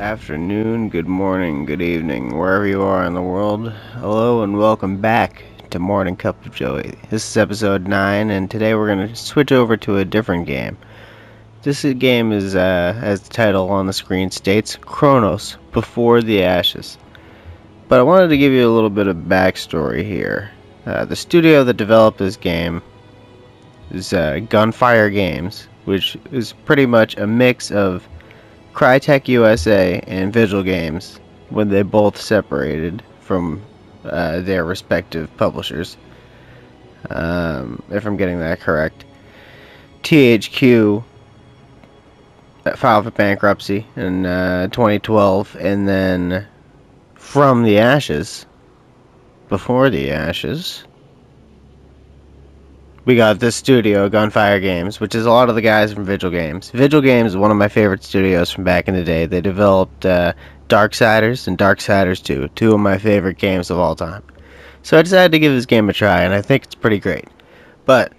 afternoon, good morning, good evening, wherever you are in the world. Hello and welcome back to Morning Cup of Joey. This is episode 9, and today we're going to switch over to a different game. This game is, as the title on the screen states, Chronos, Before the Ashes. But I wanted to give you a little bit of backstory here. The studio that developed this game is Gunfire Games, which is pretty much a mix of Crytek USA and Vigil Games when they both separated from their respective publishers. If I'm getting that correct. THQ filed for bankruptcy in 2012, and then From the Ashes, Before the Ashes, we got this studio, Gunfire Games, which is a lot of the guys from Vigil Games. Vigil Games is one of my favorite studios from back in the day. They developed Darksiders and Darksiders 2, two of my favorite games of all time. So I decided to give this game a try, and I think it's pretty great. But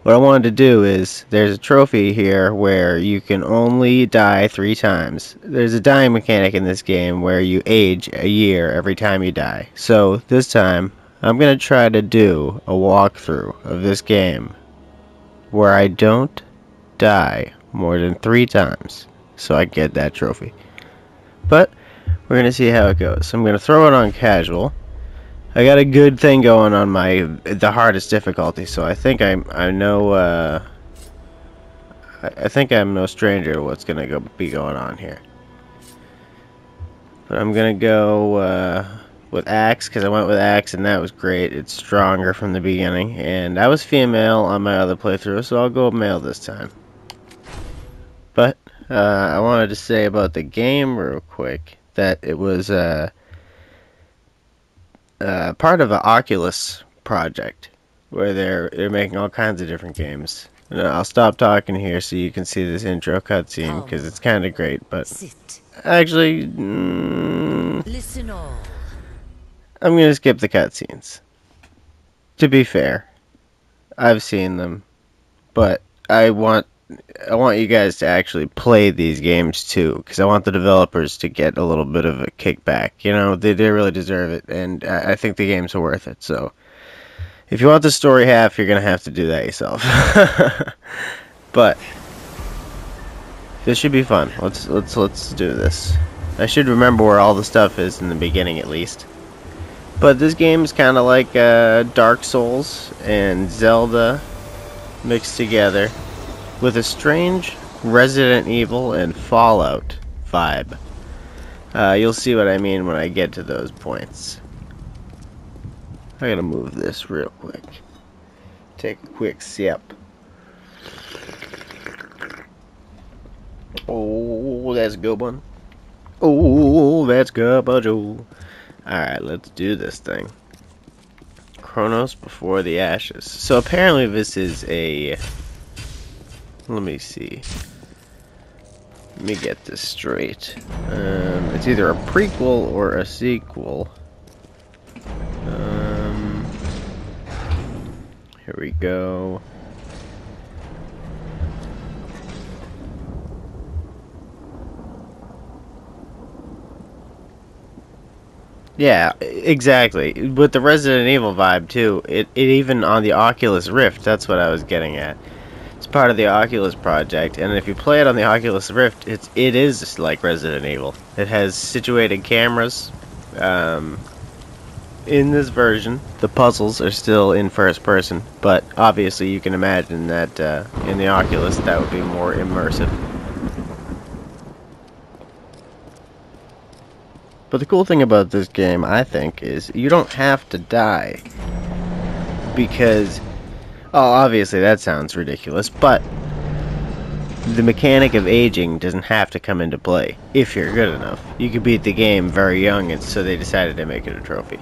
what I wanted to do is, there's a trophy here where you can only die 3 times. There's a dying mechanic in this game where you age a year every time you die. So this time, I'm going to try to do a walkthrough of this game where I don't die more than 3 times so I get that trophy. But we're going to see how it goes. I'm going to throw it on casual. I got a good thing going on the hardest difficulty, so I think I know I think I'm no stranger to what's going to be going on here. But I'm going to go with Axe, because I went with Axe and that was great. It's stronger from the beginning, and I was female on my other playthrough, so I'll go male this time. But I wanted to say about the game real quick that it was part of an Oculus project where they're making all kinds of different games. And I'll stop talking here so you can see this intro cutscene, because it's kind of great. But actually, listen all. I'm going to skip the cutscenes. To be fair, I've seen them, but I want you guys to actually play these games too, because I want the developers to get a little bit of a kickback. You know, they really deserve it, and I think the games are worth it. So, if you want the story half, you're going to have to do that yourself. But this should be fun. Let's do this. I should remember where all the stuff is in the beginning, at least. But this game is kind of like Dark Souls and Zelda mixed together with a strange Resident Evil and Fallout vibe. You'll see what I mean when I get to those points. I gotta move this real quick. Take a quick sip. Oh, that's a good one. Oh, that's good, Joe. Alright, let's do this thing. Chronos Before the Ashes. So apparently this is a... Let me see. Let me get this straight. It's either a prequel or a sequel. Here we go. Yeah, exactly. With the Resident Evil vibe too. It even on the Oculus Rift, that's what I was getting at. It's part of the Oculus project, and if you play it on the Oculus Rift, it is just like Resident Evil. It has situated cameras. In this version, the puzzles are still in first person, but obviously you can imagine that in the Oculus that would be more immersive. But the cool thing about this game, I think, is you don't have to die. Because, oh, obviously that sounds ridiculous, but the mechanic of aging doesn't have to come into play if you're good enough. You could beat the game very young, and so they decided to make it a trophy.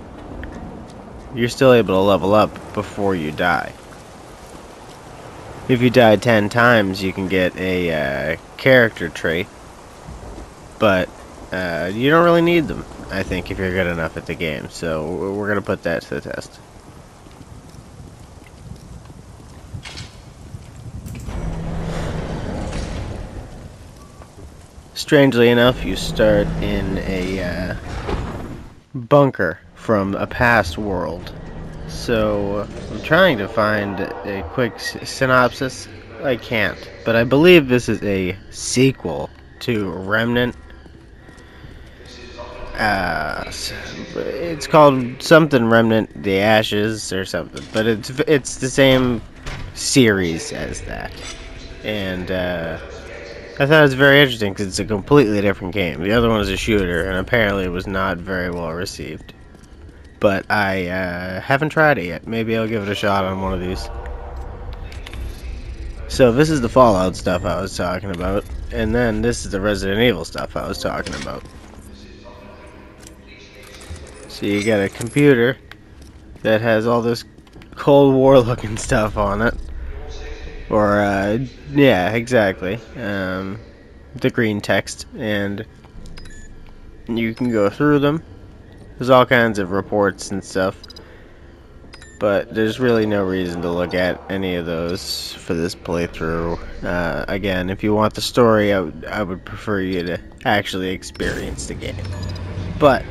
You're still able to level up before you die. If you die 10 times, you can get a character trait, but you don't really need them, I think, if you're good enough at the game. So we're going to put that to the test. strangely enough, you start in a bunker from a past world. So I'm trying to find a quick synopsis. I can't, but I believe this is a sequel to Remnant. It's called something Remnant: The Ashes or something, but it's the same series as that, and I thought it was very interesting because it's a completely different game. The other one is a shooter, and apparently it was not very well received. But I haven't tried it yet. Maybe I'll give it a shot on one of these. So this is the Fallout stuff I was talking about, and then this is the Resident Evil stuff I was talking about. So you got a computer that has all this Cold War looking stuff on it. Or, yeah, exactly. The green text, and you can go through them. There's all kinds of reports and stuff, but there's really no reason to look at any of those for this playthrough. Again, if you want the story, I would prefer you to actually experience the game. But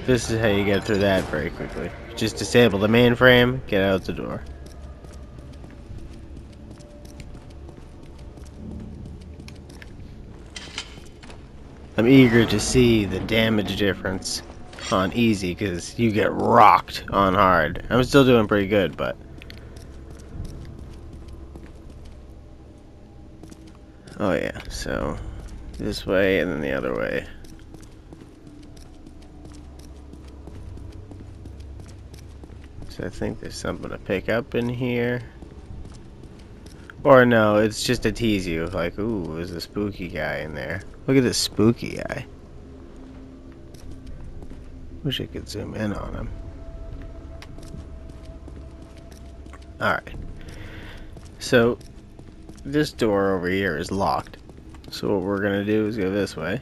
this is how you get through that very quickly. Just disable the mainframe, get out the door. I'm eager to see the damage difference on easy, because you get rocked on hard. I'm still doing pretty good, but... Oh yeah, so this way and then the other way. So I think there's something to pick up in here. Or no, it's just to tease you, like, ooh, there's a spooky guy in there. Look at this spooky guy. Wish I could zoom in on him. Alright. So, this door over here is locked. So what we're gonna do is go this way.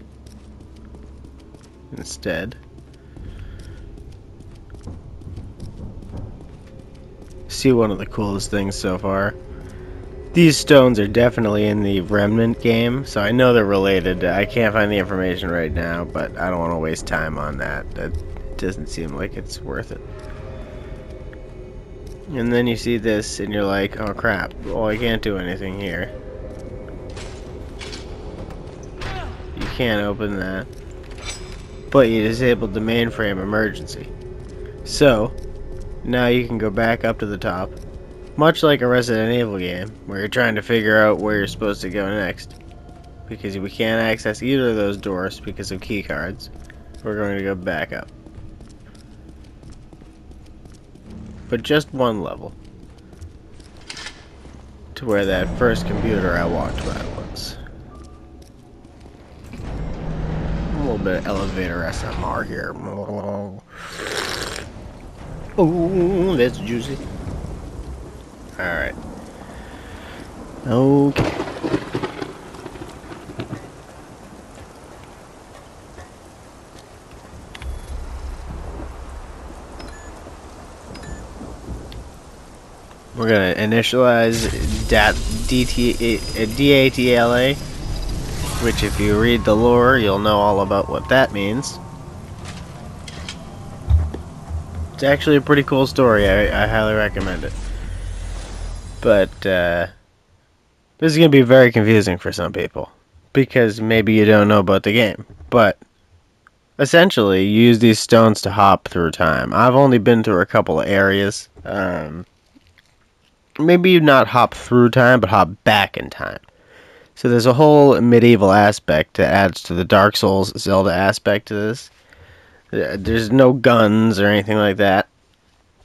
Instead. See one of the coolest things so far. These stones are definitely in the Remnant game, so I know they're related. I can't find the information right now, but I don't want to waste time on that. That doesn't seem like it's worth it. And then you see this, and you're like, oh crap, well I can't do anything here. You can't open that. But you disabled the mainframe emergency. So, now you can go back up to the top. Much like a Resident Evil game, where you're trying to figure out where you're supposed to go next. Because we can't access either of those doors because of key cards. We're going to go back up. But just one level. To where that first computer I walked by was. A little bit of elevator SMR here. Ooh, that's juicy. Alright. Okay. We're gonna initialize DATLA, which if you read the lore, you'll know all about what that means. It's actually a pretty cool story. I highly recommend it. But this is going to be very confusing for some people, because maybe you don't know about the game. But essentially, you use these stones to hop through time. I've only been through a couple of areas. Maybe not hop through time, but hop back in time. So there's a whole medieval aspect that adds to the Dark Souls Zelda aspect to this. There's no guns or anything like that.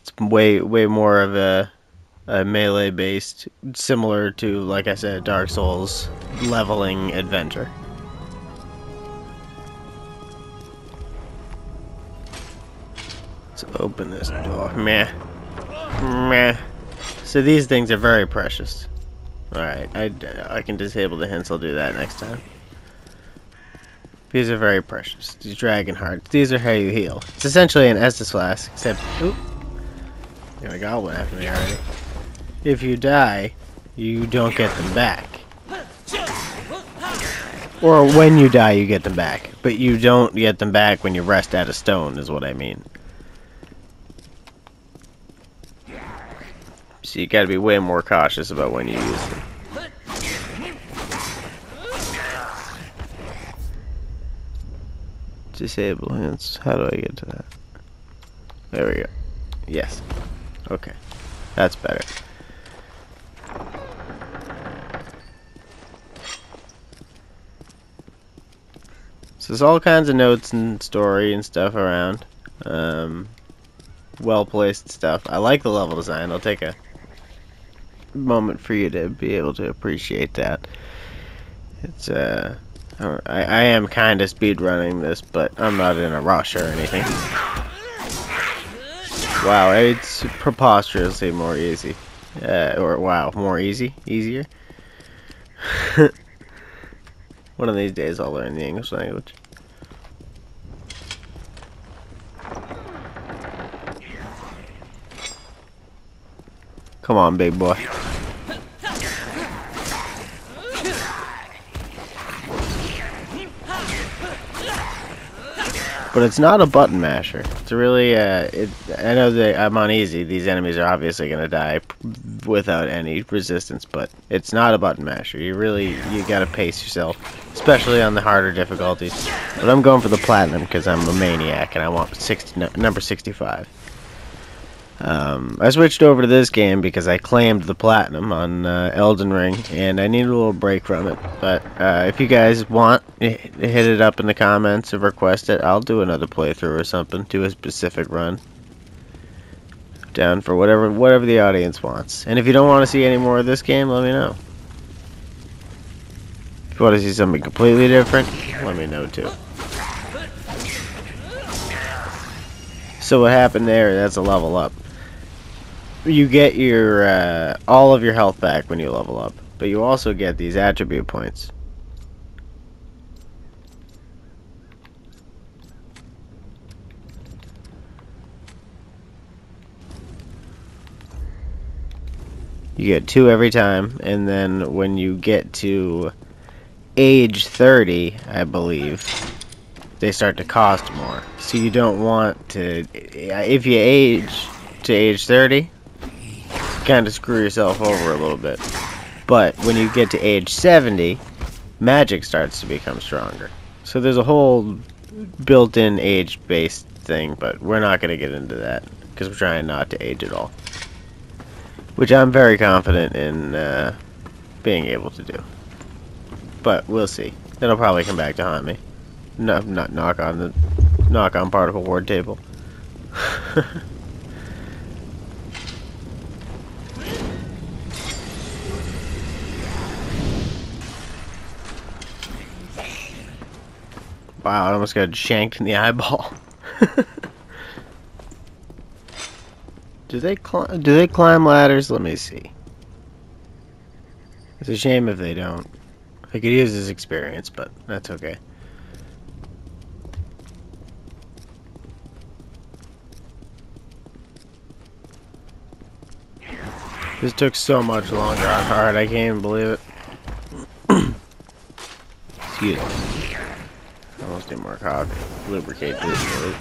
It's way more of a melee based, similar to, like I said, Dark Souls leveling adventure. Let's open this door. Meh. Meh. So these things are very precious. Alright, I can disable the hints. I'll do that next time. These are very precious. These dragon hearts. These are how you heal. It's essentially an Estus flask, except... Oop! Got a goblin after me already. If you die, you don't get them back. Or when you die, you get them back. But you don't get them back when you rest out of stone, is what I mean. So you gotta be way more cautious about when you use them. Disable hints. How do I get to that? There we go. Yes. Okay. That's better. So there's all kinds of notes and story and stuff around. Well-placed stuff. I like the level design. I'll take a moment for you to be able to appreciate that. It's I am kind of speed running this, but I'm not in a rush or anything. Wow, it's preposterously more easy. Or wow, more easier. One of these days I'll learn the English language. Come on, big boy. But it's not a button masher. It's really, I know that I'm on easy. These enemies are obviously going to die without any resistance, but it's not a button masher. You got to pace yourself, especially on the harder difficulties. But I'm going for the platinum because I'm a maniac and I want number 65. I switched over to this game because I claimed the platinum on Elden Ring, and I need a little break from it. But if you guys want, hit it up in the comments or request it. I'll do another playthrough or something, do a specific run. Down for whatever the audience wants. And if you don't want to see any more of this game, let me know. If you want to see something completely different, let me know too. So what happened there, that's a level up. You get your all of your health back when you level up, but you also get these attribute points. You get 2 every time, and then when you get to age 30, I believe, they start to cost more. So you don't want to, if you age to age 30, kind of screw yourself over a little bit. But when you get to age 70, magic starts to become stronger. So there's a whole built-in age-based thing, but we're not going to get into that because we're trying not to age at all. Which I'm very confident in being able to do. But we'll see. It'll probably come back to haunt me. No, not knock on particle ward table. Wow, I almost got shanked in the eyeball. Do they climb ladders? Let me see. It's a shame if they don't. I could use this experience, but that's okay. This took so much longer on hard, I can't even believe it. Excuse me. I almost need more coffee. Lubricate this really.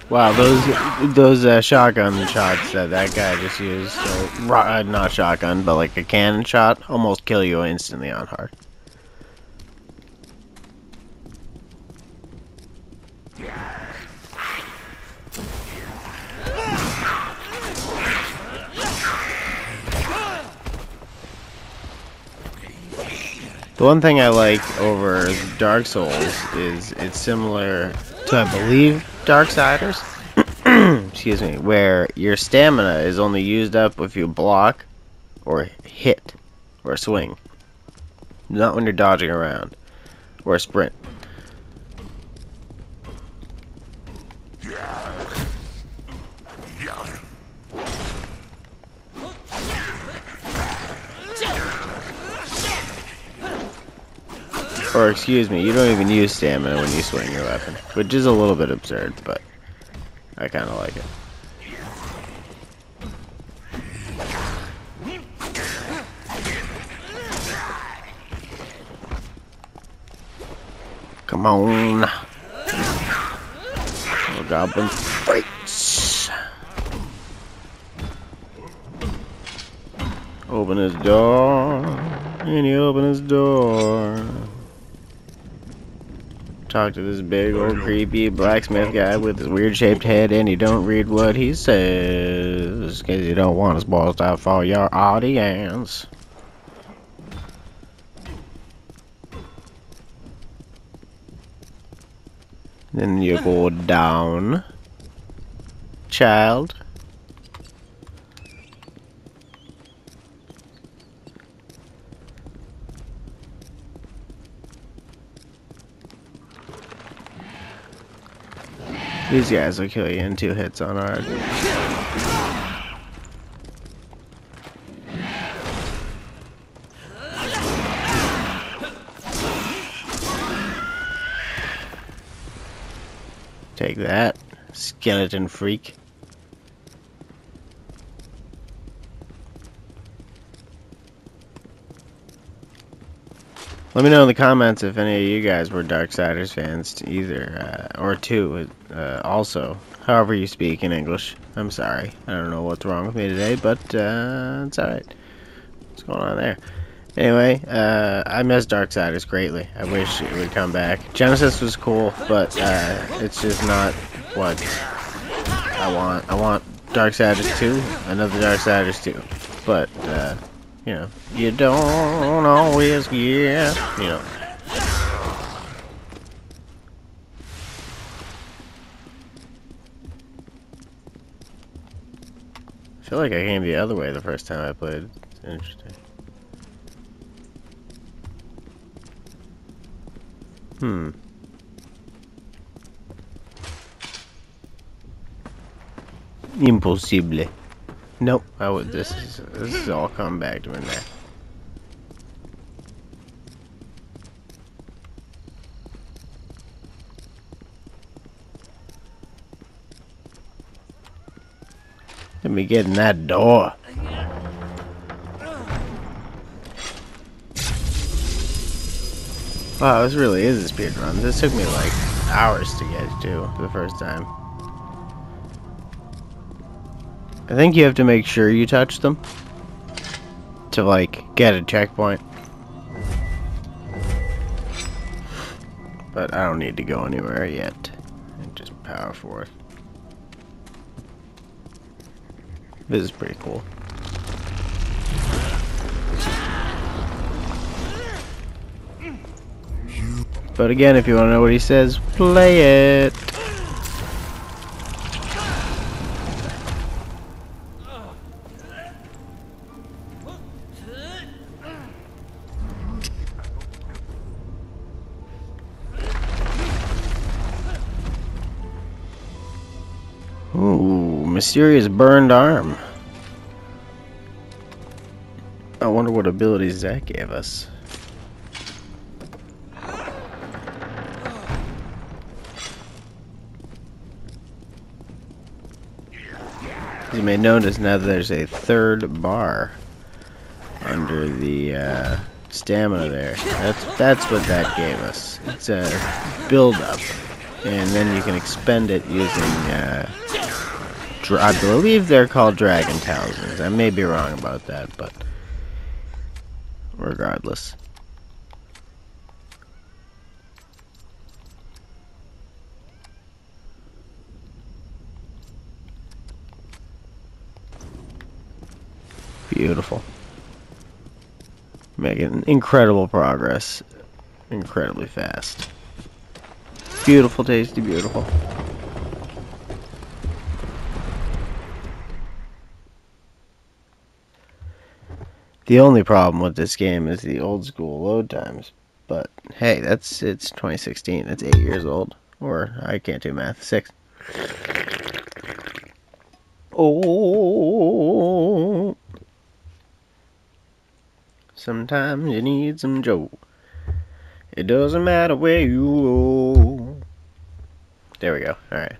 Wow, those shotgun shots that guy just used, not shotgun, but like a cannon shot, almost kill you instantly on hard. The one thing I like over Dark Souls is it's similar to, I believe, Darksiders. Excuse me, where your stamina is only used up if you block or hit or swing. Not when you're dodging around or sprint. Or excuse me, you don't even use stamina when you swing your weapon, which is a little bit absurd, but I kind of like it. Come on. Little goblin fights. Open his door. And he opened his door. Talk to this big old creepy blacksmith guy with his weird shaped head, and you don't read what he says because you don't want to spoil stuff for your audience. Then you go down, child. These guys will kill you in 2 hits on hard. Take that, skeleton freak. Let me know in the comments if any of you guys were Darksiders fans either, or too, also. However you speak in English. I'm sorry. I don't know what's wrong with me today, but it's alright. What's going on there? Anyway, I miss Darksiders greatly. I wish it would come back. Genesis was cool, but it's just not what I want. I want Darksiders 2, another Darksiders 2. But, you know, you don't always get, you know. I feel like I came the other way the first time I played. It's interesting. Impossible. Nope, I would. This is all come back to me now. Let me get in that door. Wow, this really is a speed run. This took me like hours to get to for the first time. I think you have to make sure you touch them to like get a checkpoint. But I don't need to go anywhere yet. Just power forward. This is pretty cool. But again, if you want to know what he says, play it. Ooh, mysterious burned arm. I wonder what abilities that gave us. As you may notice now that there's a third bar under the stamina there. That's what that gave us. It's a build-up, and then you can expend it using I believe they're called dragon talismans. I may be wrong about that, but regardless. Beautiful. Making incredible progress. Incredibly fast. Beautiful, tasty, beautiful. The only problem with this game is the old school load times. But hey, it's 2016. It's 8 years old. Or I can't do math. 6. Oh. Sometimes you need some Joe. It doesn't matter where you go. There we go. Alright.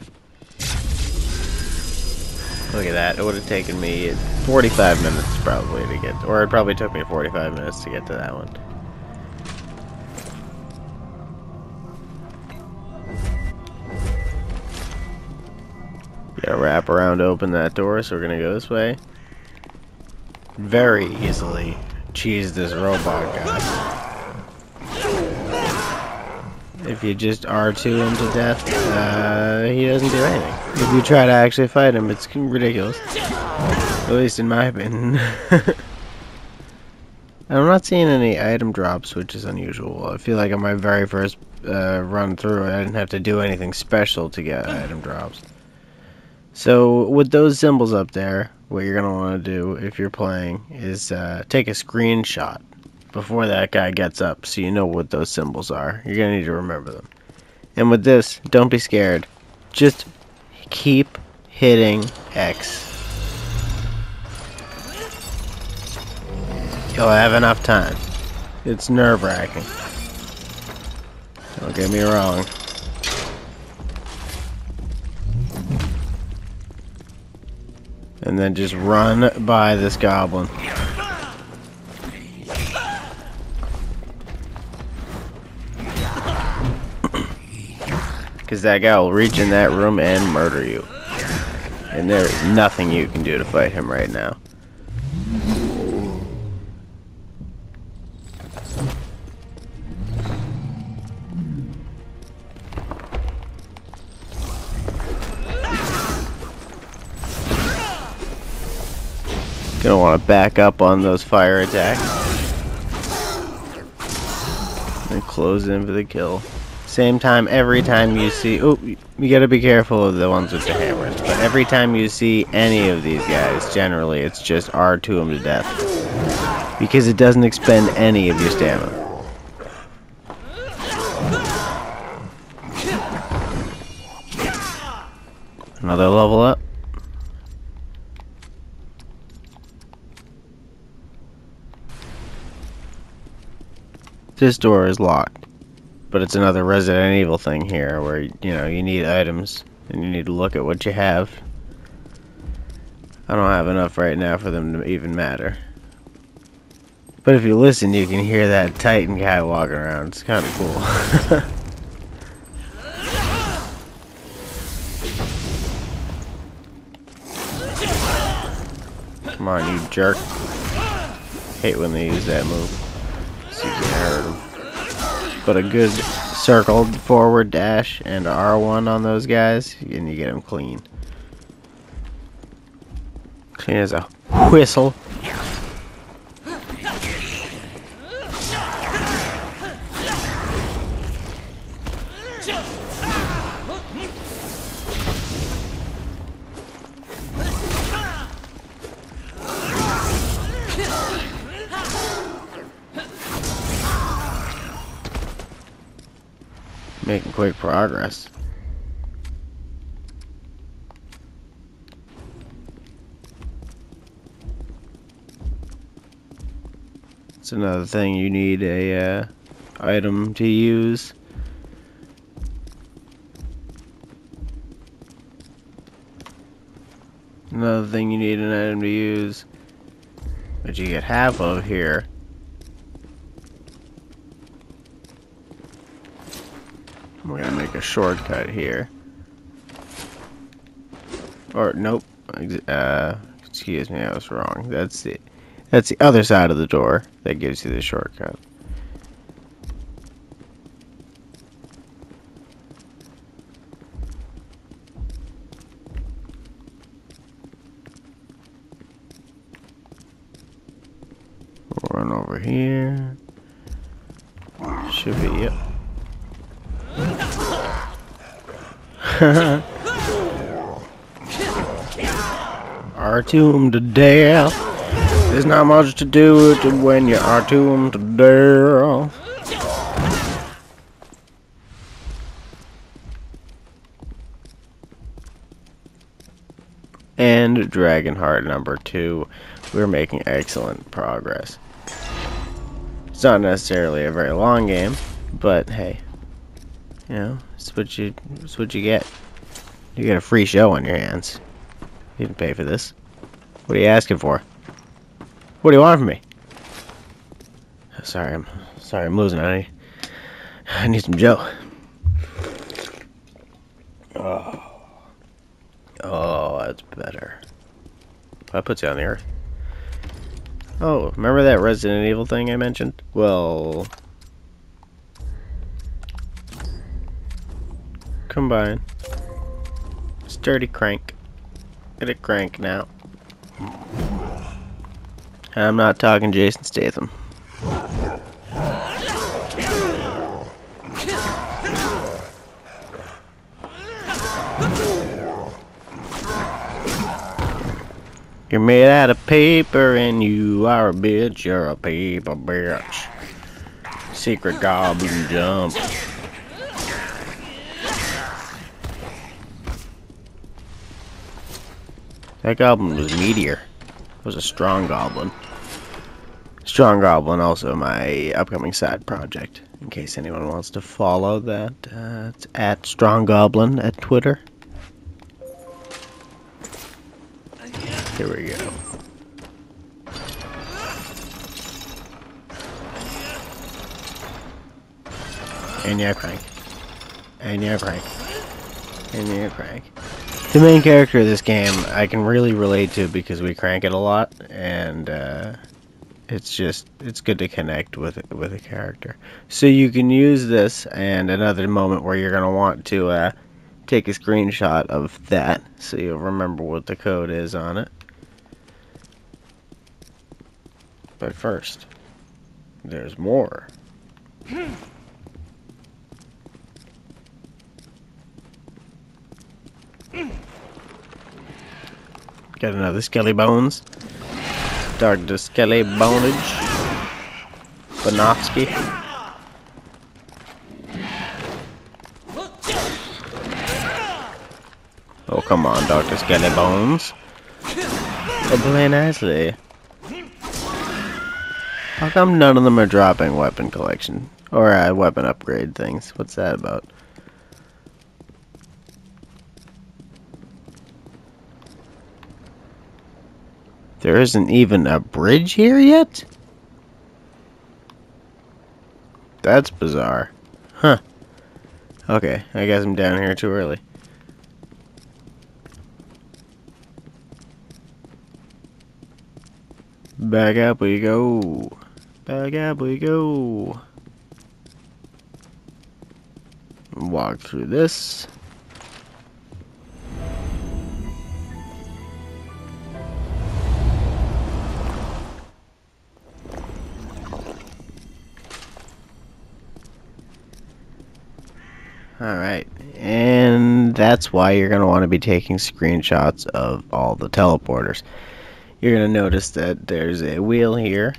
Look at that. It would have taken me 45 minutes probably to get, or it probably took me 45 minutes to get to that one. Gotta wrap around to open that door, so we're gonna go this way. Very easily cheese this robot guy. If you just R2 him to death, he doesn't do anything. If you try to actually fight him, it's ridiculous. At least in my opinion. I'm not seeing any item drops, which is unusual. I feel like on my very first run through, I didn't have to do anything special to get item drops. So with those symbols up there, what you're going to want to do if you're playing is take a screenshot before that guy gets up so you know what those symbols are. You're going to need to remember them. And with this, don't be scared. Just keep hitting X. You'll have enough time. It's nerve-wracking. Don't get me wrong. And then just run by this goblin. Because that guy will reach in that room and murder you. And there is nothing you can do to fight him right now. Gonna want to back up on those fire attacks. And close in for the kill. Same time, every time you see... Oh, you gotta be careful of the ones with the hammers. But every time you see any of these guys, generally, it's just R2 them to death. Because it doesn't expend any of your stamina. Another level up. This door is locked, but it's another Resident Evil thing here where, you know, you need items and you need to look at what you have. I don't have enough right now for them to even matter. But if you listen, you can hear that Titan guy walking around. It's kind of cool. Come on, you jerk. Hate when they use that move. So you can hurt them. But a good circled forward dash and R1 on those guys, and you get them clean. Clean as a whistle. Making quick progress. It's another thing you need a item to use. Another thing you need an item to use, which you get half of here. We're gonna make a shortcut here. Or nope. Excuse me, I was wrong. That's the other side of the door that gives you the shortcut. We'll run over here. Should be, yep. R2 'em to death. There's not much to do when you R2 'em to death. And Dragon Heart number 2. We're making excellent progress. It's not necessarily a very long game, but hey, you know, it's what you get. You get a free show on your hands. You didn't pay for this. What are you asking for? What do you want from me? Sorry, I'm losing. I need some Joe. Oh. That's better. That puts you on the earth. Oh, remember that Resident Evil thing I mentioned? Well, combine. Sturdy crank. Get a crank now. I'm not talking Jason Statham. You're made out of paper and you are a bitch. You're a paper bitch. Secret goblin jump. That goblin was Meteor. It was a strong goblin. Strong goblin also my upcoming side project. In case anyone wants to follow that. It's at Strong Goblin at Twitter. Here we go. And yeah, crank. And yeah, crank. And yeah, crank. The main character of this game I can really relate to because we crank it a lot, and it's good to connect with a character. So you can use this and another moment where you're gonna want to take a screenshot of that so you'll remember what the code is on it. But first, there's more. Got another Skelly Bones. Dr. Skelly Bonage. Bonofsky. Oh, come on, Dr. Skelly Bones. Oh, play nicely. How come none of them are dropping weapon collection? Or weapon upgrade things? What's that about? There isn't even a bridge here yet? That's bizarre. Huh. Okay, I guess I'm down here too early. Back up we go. Back up we go. Walk through this. Alright, and that's why you're going to want to be taking screenshots of all the teleporters. You're going to notice that there's a wheel here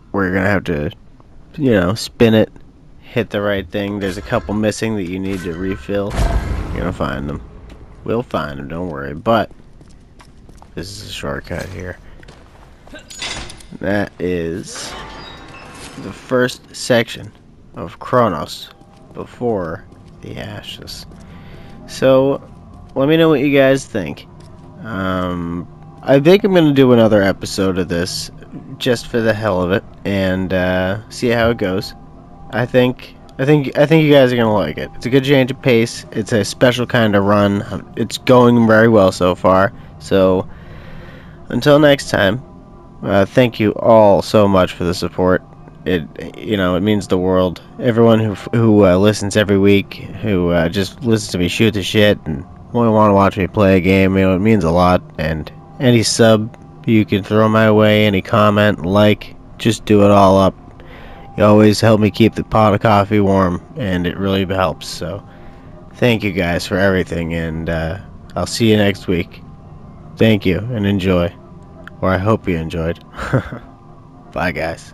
where you're going to have to, you know, spin it, hit the right thing. There's a couple missing that you need to refill. You're going to find them. We'll find them, don't worry, but this is a shortcut here. That is the first section of Chronos before the ashes. So let me know what you guys think. I think I'm gonna do another episode of this just for the hell of it and see how it goes. I think you guys are gonna like it. It's a good change of pace. It's a special kind of run. It's going very well so far. So until next time, thank you all so much for the support. It means the world. Everyone who listens every week, who just listens to me shoot the shit and want to watch me play a game, it means a lot. And any sub you can throw my way, any comment, like, just do it all up. You always help me keep the pot of coffee warm, and it really helps. So thank you guys for everything, and I'll see you next week. Thank you, and enjoy. Or I hope you enjoyed. Bye, guys.